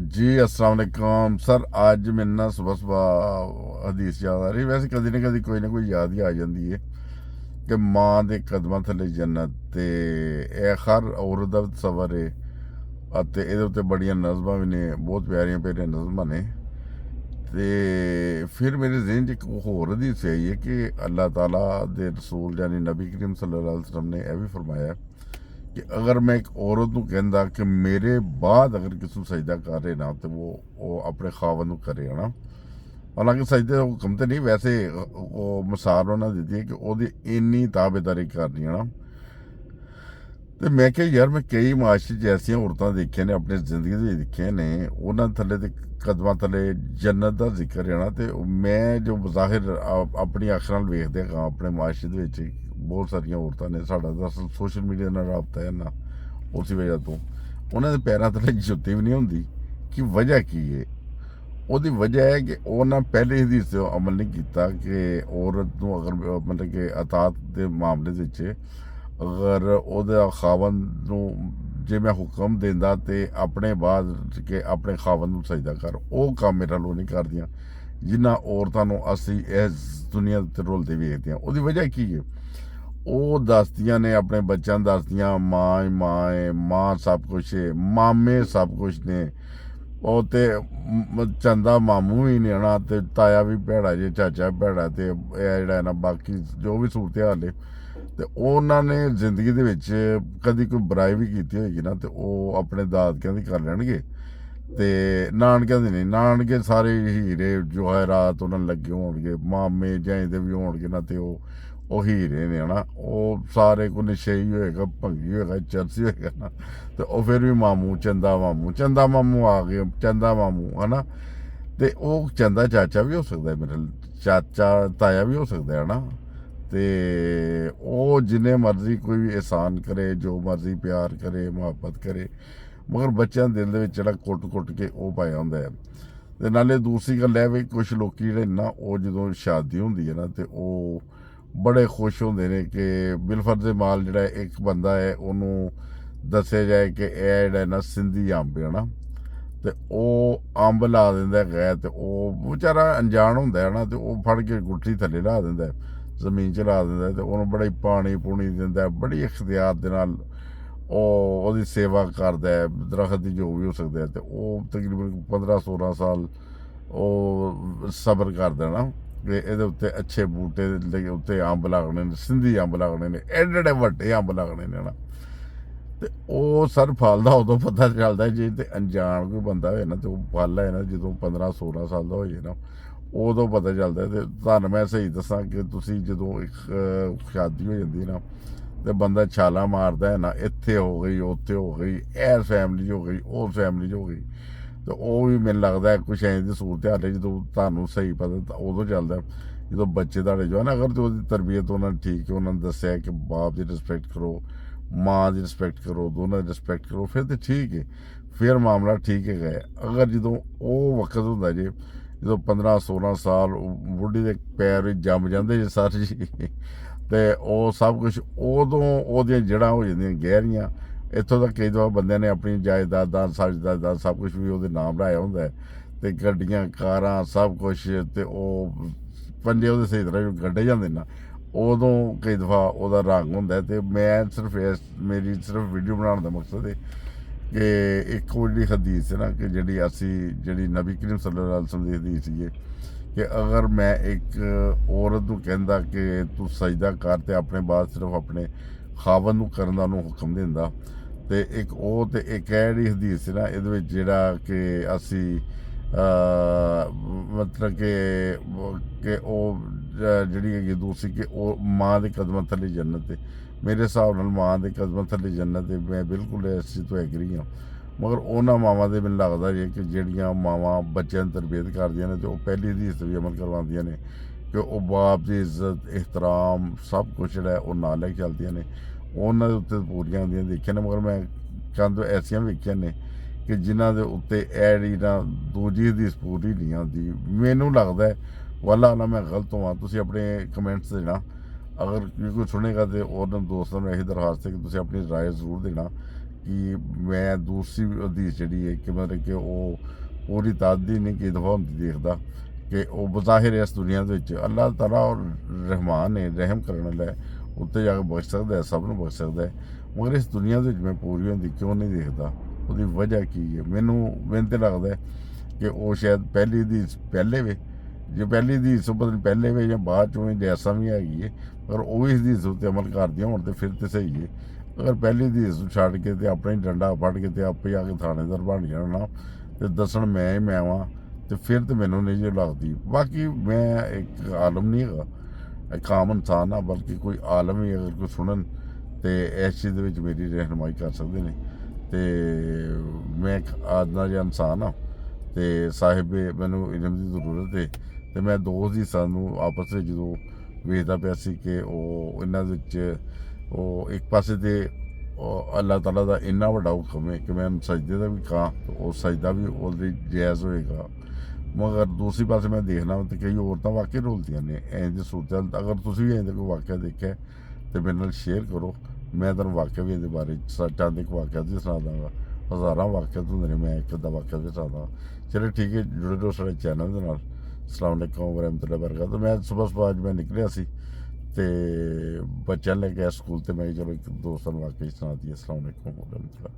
जी अस्सलाम वालेकुम सर। अज मैनू ना सुबह सुबह हदीस याद आ रही। वैसे कदी ना कदी कोई ना कोई याद ही आ जाती है कि माँ के कदमां थले जन्नत। ते यह हर औरत का तसवर है ਅਤੇ ਇਹਦੇ ਉੱਤੇ ਬੜੀਆਂ ਨਜ਼ਮਾਂ ਵੀ ਨੇ, ਬਹੁਤ ਪਿਆਰੀਆਂ ਪਿਆਰੀਆਂ ਨਜ਼ਮਾਂ ਨੇ। ਤੇ ਫਿਰ ਮੇਰੇ ਜ਼ਿਹਨ 'ਚ ਇੱਕ ਹੋਰ ਹਦੀਸ ਆਈ ਹੈ ਕਿ ਅੱਲਾਹ ਤਾਲਾ ਦੇ ਰਸੂਲ ਯਾਨੀ ਨਬੀ ਕਰੀਮ ਸੱਲੱਲਾਹੁ ਅਲੈहि ਵਸੱਲਮ ਨੇ ਇਹ ਵੀ ਫਰਮਾਇਆ कि अगर मैं एक औरत को कहता कि मेरे बाद अगर किसी सजदा करे ना तो वो अपने खावन करे है ना। हालांकि सजदे का हुक्म तो नहीं, वैसे वो मिसाल उन्होंने दी है कि वो इन्नी ताबेदारी करनी है ना। तो मैं क्या यार, मैं कई माशरे च ऐसियां औरतां देखियां ने, अपनी जिंदगी दे दिक्खियां ने, उन्होंने थले दे कदमां थले जन्नत का जिक्र है ना। तो मैं जो बज़ाहिर अपनी अख नाल वेखदे हां अपने माशरे दे विच बहुत सारिया औरतां ने, साडा दरअसल सोशल मीडिया नाल राबता है ना, उस वजह तो उन्होंने पैरों थले जुत्ती भी नहीं होंदी। कि वजह की है? ਉਹਦੀ वजह है कि ਉਹਨਾਂ ਪਹਿਲੇ ਹਦੀਸ ਤੇ ਅਮਲ ਨਹੀਂ ਕੀਤਾ ਕਿ ਔਰਤ ਨੂੰ ਅਗਰ ਮਤਲਬ ਕਿ ਅਤਾਤ ਦੇ ਮਾਮਲੇ ਦੇ ਵਿੱਚ ਅਗਰ ਉਹਦਾ ਖਾਵਨ ਨੂੰ ਜੇ ਮੈਂ ਹੁਕਮ ਦਿੰਦਾ ਤੇ ਆਪਣੇ ਬਾਅਦ ਕਿ ਆਪਣੇ ਖਾਵਨ ਨੂੰ ਸਜਦਾ ਕਰ, ਉਹ ਕੰਮ ਮੇਰੇ ਨਾਲ ਨਹੀਂ ਕਰਦੀਆਂ ਜਿਨ੍ਹਾਂ ਔਰਤਾਂ ਨੂੰ ਅਸੀਂ ਇਸ ਦੁਨੀਆ ਤੇ ਰੁਲਦੇ ਵੇਖਦੇ ਹਾਂ। ਉਹਦੀ ਵਜ੍ਹਾ ਕੀ ਹੈ? ਉਹ ਦੱਸਦੀਆਂ ਨੇ, ਆਪਣੇ ਬੱਚਿਆਂ ਨੂੰ ਦੱਸਦੀਆਂ, ਮਾਂ ਹੈ, ਮਾਂ ਸਭ ਕੁਛ ਹੈ, ਮਾਮੇ ਸਭ ਕੁਛ ਨੇ, ਉਹ ਤੇ ਚੰਦਾ ਮਾਮੂ ਵੀ ਨਹੀਂ ਆਣਾ, ਤੇ ਤਾਇਆ ਵੀ ਭੈੜਾ ਜੇ, ਚਾਚਾ ਵੀ ਭੈੜਾ, ਤੇ ਇਹ ਜਿਹੜਾ ਨਾ ਬਾਕੀ ਜੋ ਵੀ ਸੂਰਤ ਹਾਲ ਹੈ। ਤੇ ਉਹਨਾਂ ਨੇ ਜ਼ਿੰਦਗੀ ਦੇ ਵਿੱਚ ਕਦੀ ਕੋਈ ਬੁਰਾਈ ਵੀ ਕੀਤੀ ਹੋਏਗੀ ਨਾ ਤੇ ਉਹ ਆਪਣੇ ਦਾਦਕਿਆਂ ਦੀ ਕਰ ਲੈਣਗੇ ਤੇ ਨਾਨਕਿਆਂ ਦੀ ਨਹੀਂ। ਨਾਨਕੇ ਸਾਰੇ ਹੀਰੇ ਜਵਾਹਰਾਤ ਉਹਨਾਂ ਨੂੰ ਲੱਗੇ ਹੋਣਗੇ, ਮਾਮੇ ਜਾਂਦੇ ਵੀ ਹੋਣਗੇ ਨਾ ਤੇ ਉਹ ਹੀਰੇ ਨੇ ਨਾ, ਉਹ ਸਾਰੇ ਕੋਈ ਨਸ਼ਈ ਹੋਏਗਾ, ਭੰਗੀ ਹੋਏਗਾ, ਚਰਸੀ ਹੋਏਗਾ ਨਾ, ਤੇ ਉਹ ਫਿਰ ਵੀ ਮਾਮੂ, ਚੰਦਾ ਮਾਮੂ ਆ ਗਏ, ਚੰਦਾ ਮਾਮੂ ਹੈ ਨਾ। ਤੇ ਉਹ ਚੰਦਾ ਚਾਚਾ ਵੀ ਹੋ ਸਕਦਾ, ਮੇਰੇ ਚਾਚਾ ਤਾਇਆ ਵੀ ਹੋ ਸਕਦਾ ਹੈ ਨਾ। ਤੇ ਉਹ ਜਿੰਨੇ ਮਰਜ਼ੀ ਕੋਈ ਵੀ ਇਹਸਾਨ ਕਰੇ, ਜੋ ਮਰਜ਼ੀ ਪਿਆਰ ਕਰੇ, ਮੁਹੱਬਤ ਕਰੇ, ਮਗਰ ਬੱਚਿਆਂ ਦੇ ਦਿਲ ਦੇ ਵਿੱਚ ਜਿਹੜਾ ਕੁੱਟ ਕੇ ਉਹ ਪਾਇਆ ਹੁੰਦਾ ਹੈ। ਤੇ ਨਾਲੇ ਦੂਸਰੀ ਗੱਲ ਇਹ ਵੀ ਕੁਛ ਲੋਕੀ ਜਿਹੜੇ ਨਾ ਉਹ ਜਦੋਂ ਸ਼ਾਦੀ ਹੁੰਦੀ ਹੈ ਨਾ ਤੇ ਉਹ ਬੜੇ ਖੁਸ਼ ਹੁੰਦੇ ਨੇ ਕਿ ਬਿਲਫਰਜ਼ ਮਾਲ ਜਿਹੜਾ ਇੱਕ ਬੰਦਾ ਹੈ ਉਹਨੂੰ ਦੱਸਿਆ ਜਾਏ ਕਿ ਇਹ ਜਿਹੜਾ ਨਾ ਸਿੰਧੀ ਅੰਬ ਹੈ ਨਾ, ਤੇ ਉਹ ਅੰਬ ਲਾ ਦਿੰਦਾ ਹੈਗਾ ਤੇ ਉਹ ਵਿਚਾਰਾ ਅਣਜਾਣ ਹੁੰਦਾ ਹੈ ਨਾ, ਤੇ ਉਹ ਫੜ ਕੇ ਗੁੱਠੀ ਥੱਲੇ ਲਾ ਦਿੰਦਾ, ਜ਼ਮੀਨ 'ਚ ਲਾ ਦਿੰਦਾ, ਤੇ ਉਹਨੂੰ ਬੜਾ ਹੀ ਪਾਣੀ ਪੂਣੀ ਦਿੰਦਾ, ਬੜੀ ਇਖਤਿਆਰ ਦੇ ਨਾਲ ਉਹ ਉਹਦੀ ਸੇਵਾ ਕਰਦਾ ਹੈ, ਦਰਖਤ ਦੀ ਜੋ ਵੀ ਹੋ ਸਕਦਾ ਹੈ। ਤੇ ਉਹ ਤਕਰੀਬਨ 15-16 ਸਾਲ ਉਹ ਸਬਰ ਕਰਦਾ ਨਾ ਕਿ ਇਹਦੇ ਉੱਤੇ ਅੱਛੇ ਬੂਟੇ ਦੇ ਉੱਤੇ ਅੰਬ ਲੱਗਣੇ ਨੇ, ਸਿੰਧੀ ਅੰਬ ਲੱਗਣੇ ਨੇ, ਐਡੇ ਐਡੇ ਵੱਡੇ ਅੰਬ ਲੱਗਣੇ ਨੇ ਨਾ। ਤੇ ਉਹ ਸਰ ਫਲ ਦਾ ਉਦੋਂ ਪਤਾ ਚੱਲਦਾ ਜੇ ਤੇ ਅਣਜਾਣ ਕੋਈ ਬੰਦਾ ਹੋਏ ਨਾ ਤੇ ਉਹ ਫਲ ਹੈ ਨਾ ਜਦੋਂ 15-16 ਸਾਲ ਦਾ ਹੋ ਜਾਏ ਨਾ, ਉਦੋਂ ਪਤਾ ਚੱਲਦਾ। ਤੇ ਤੁਹਾਨੂੰ ਮੈਂ ਸਹੀ ਦੱਸਾਂ ਕਿ ਤੁਸੀਂ ਜਦੋਂ ਇੱਕ ਸ਼ਾਦੀ ਹੋ ਜਾਂਦੀ ਨਾ ਤੇ ਬੰਦਾ ਛਾਲਾ ਮਾਰਦਾ ਹੈ ਨਾ, ਇੱਥੇ ਹੋ ਗਈ, ਉੱਥੇ ਹੋ ਗਈ, ਇਸ ਫੈਮਿਲੀ 'ਚ ਹੋ ਗਈ, ਉਸ ਫੈਮਿਲੀ 'ਚ ਹੋ ਗਈ, ਤੇ ਉਹ ਵੀ ਮੈਨੂੰ ਲੱਗਦਾ ਕੁਛ ਐਂ ਦੀ ਸੂਰਤ ਹਾਲ ਹੈ ਜਦੋਂ ਤੁਹਾਨੂੰ ਸਹੀ ਪਤਾ ਉਦੋਂ ਚੱਲਦਾ ਜਦੋਂ ਬੱਚੇ ਤੁਹਾਡੇ ਜੋ ਹੈ ਨਾ, ਅਗਰ ਉਹਦੀ ਤਰਬੀਅਤ ਉਹਨਾਂ ਨੇ ਠੀਕ ਹੈ, ਉਹਨਾਂ ਨੇ ਦੱਸਿਆ ਕਿ ਬਾਪ ਦੀ ਰਿਸਪੈਕਟ ਕਰੋ, ਮਾਂ ਦੀ ਰਿਸਪੈਕਟ ਕਰੋ, ਦੋਨਾਂ ਦੀ ਰਿਸਪੈਕਟ ਕਰੋ, ਫਿਰ ਤਾਂ ਠੀਕ ਹੈ, ਫਿਰ ਮਾਮਲਾ ਠੀਕ ਹੈਗਾ। ਅਗਰ ਜਦੋਂ ਉਹ ਵਕਤ ਹੁੰਦਾ ਜੇ ਜਦੋਂ 15-16 ਸਾਲ ਬੁੱਢੀ ਦੇ ਪੈਰ ਵਿੱਚ ਜੰਮ ਜਾਂਦੇ ਜੇ ਸਰ ਜੀ, ਤੇ ਉਹ ਸਭ ਕੁਛ ਉਦੋਂ ਉਹਦੀਆਂ ਜੜ੍ਹਾਂ ਹੋ ਜਾਂਦੀਆਂ ਗਹਿਰੀਆਂ। ਇੱਥੋਂ ਤੱਕ ਕਈ ਦਫਾ ਬੰਦਿਆਂ ਨੇ ਆਪਣੀ ਜਾਇਦਾਦਾਂ ਸਾਜਦਾਦਾਂ ਸਭ ਕੁਛ ਵੀ ਉਹਦੇ ਨਾਮ ਲਾਇਆ ਹੁੰਦਾ ਹੈ, ਤੇ ਗੱਡੀਆਂ ਕਾਰਾਂ ਸਭ ਕੁਛ, ਤੇ ਉਹ ਪੰਜੇ ਉਹਦੇ ਸਹੀ ਤਰ੍ਹਾਂ ਗੱਡੇ ਜਾਂਦੇ ਨਾ, ਉਦੋਂ ਕਈ ਦਫਾ ਉਹਦਾ ਰੰਗ ਹੁੰਦਾ। ਤੇ ਮੈਂ ਸਿਰਫ ਮੇਰੀ ਸਿਰਫ ਵੀਡੀਓ ਬਣਾਉਣ ਦਾ ਮਕਸਦ ਹੈ ਕਿ ਇੱਕ ਉਹ ਜਿਹੜੀ ਹਦੀਸ ਹੈ ਨਾ ਕਿ ਜਿਹੜੀ ਨਬੀ ਕਰੀਮ ਸੱਲੱਲਾਹੁ ਅਲੈहि ਵਸੱਲਮ ਦੀ ਹਦੀਸ ਸੀ ਕਿ ਅਗਰ ਮੈਂ ਇੱਕ ਔਰਤ ਨੂੰ ਕਹਿੰਦਾ ਕਿ ਤੂੰ ਸਜਦਾ ਕਰ ਤੇ ਆਪਣੇ ਬਾਅਦ ਸਿਰਫ ਆਪਣੇ ਖਾਵਨ ਨੂੰ ਕਰਨ ਦਾ ਉਹਨੂੰ ਹੁਕਮ ਦਿੰਦਾ, ਤੇ ਇੱਕ ਉਹ ਤੇ ਇੱਕ ਜਿਹੜੀ ਹਦੀਸ ਸੀ ਨਾ ਇਹਦੇ ਵਿੱਚ ਜਿਹੜਾ ਕਿ ਅਸੀਂ ਮਤਲਬ ਕਿ ਉਹ ਜਿਹੜੀ ਹੈਗੀ ਦੂਸਰੀ ਕਿ ਉਹ ਮਾਂ ਦੇ ਕਦਮਾਂ ਥੱਲੇ ਜੰਨਤ ਹੈ। ਮੇਰੇ ਹਿਸਾਬ ਨਾਲ ਮਾਂ ਦੇ ਕਦਮਾਂ ਥੱਲੇ ਜੰਨਤ ਹੈ, ਮੈਂ ਬਿਲਕੁਲ ਇਸ ਚੀਜ਼ ਤੋਂ ਐਗਰੀ ਹਾਂ। ਮਗਰ ਉਹਨਾਂ ਮਾਵਾਂ ਦੇ ਮੈਨੂੰ ਲੱਗਦਾ ਜੇ ਕਿ ਜਿਹੜੀਆਂ ਮਾਵਾਂ ਬੱਚਿਆਂ ਦੀ ਤਰਬੀਅਤ ਕਰਦੀਆਂ ਨੇ ਤੇ ਉਹ ਪਹਿਲੀ ਹਦੀਸ 'ਤੇ ਵੀ ਅਮਲ ਕਰਵਾਉਂਦੀਆਂ ਨੇ ਕਿ ਉਹ ਬਾਪ ਦੀ ਇੱਜ਼ਤ, ਇਹਤਰਾਮ ਸਭ ਕੁਛ ਜਿਹੜਾ ਉਹ ਨਾਲ ਲੈ ਕੇ ਚੱਲਦੀਆਂ ਨੇ, ਉਹਨਾਂ ਦੇ ਉੱਤੇ ਪੂਰੀਆਂ ਹੁੰਦੀਆਂ ਦੇਖੀਆਂ ਨੇ। ਮਗਰ ਮੈਂ ਚੰਦ ਐਸੀਆਂ ਵੇਖੀਆਂ ਨੇ ਕਿ ਜਿਨ੍ਹਾਂ ਦੇ ਉੱਤੇ ਇਹ ਜਿਹੜੀ ਨਾ ਦੂਜੀ ਹਦੀਸ ਪੂਰੀ ਨਹੀਂ ਆਉਂਦੀ। ਮੈਨੂੰ ਲੱਗਦਾ ਵਾਲਾ ਨਾ ਮੈਂ ਗਲਤ ਹੋਵਾਂ, ਤੁਸੀਂ ਆਪਣੇ ਕਮੈਂਟਸ ਦੇਣਾ। ਅਗਰ ਕੋਈ ਸੁਣੇਗਾ ਤੇ ਉਹਨਾਂ ਦੋਸਤਾਂ ਨੂੰ ਇਹੀ ਦਰਖਾਸਤ ਹੈ ਕਿ ਤੁਸੀਂ ਆਪਣੀ ਰਾਏ ਜ਼ਰੂਰ ਦੇਣਾ कि मैं दूसरी हदीस जी है कि मतलब कि वो पूरी तादी नहीं कि दफा होंदी देखता कि वो बज़ाहिर इस दुनिया के अल्लाह ताला और रहमान है, रहम करने वाला है, उत्ते जाके बच सकता है, सब नूं बच सकता है, मगर इस दुनिया के मैं पूरी होंदी क्यों नहीं देखता, उसकी वजह की है। मैनूं तो लगता है कि वो शायद पहली हदीस पहले वे, जो पहली हदीस पता नहीं पहले वे या बाद चों जैसा भी हैगी है, पर वो भी हदीस उत्ते अमल करदियां होण ते फिर तो सही है। अगर पहली हदीस छड्ड के ते अपना ही डंडा फड़ के ते आपे आके थानेदार बन जाना ना ते दस्सण मैं वां, तो फिर तो मैनू नहीं जो लगती। बाकी मैं एक आलम नहीं है, एक आम इंसान हाँ, बल्कि कोई आलम ही अगर कोई सुनन तो इस चीज़ में मेरी रहनुमाई कर सकते हैं। तो मैं एक आदना जिहा इंसान हाँ, तो साहिब मैनू इलम की जरूरत है, तो मैं दो हदीसां नूं आपस में जो वेखदा पिया सी कि इन्हां विच एक पासे ते अल्लाह ताला का इन्ना वड्डा हुक्म है कि मैं सजदे का भी कहाँ तो वो सजदा भी उसदे जायज़ होएगा, मगर दूसरी पासे मैं देखना तो कई औरतां वाकई रोलदियां ने इंज दी सूरत। अगर तुसीं भी इंज कोई वाक़या देखिआ तो मेरे नाल शेयर करो, मैं तुहानूं वाक़या भी इहदे बारे चंद एक वाक़या भी सुना दांगा। हज़ारां वाक़यात हुंदे ने, मैं एक अद्धा वाक़या भी सुणादा। चलो ठीक है, जुड़े रहो साडे चैनल दे नाल। अस्सलाम वालेकुम वरहमतुल्लाहि वबरकातुहू। मैं सुबह अज मैं निकलिया सी ते बच्चों लेके स्कूल, तो मैं चलो एक दोस्त वाकई सुना दी। अस्सलाम वालेकुम वरहमतुल्लाह।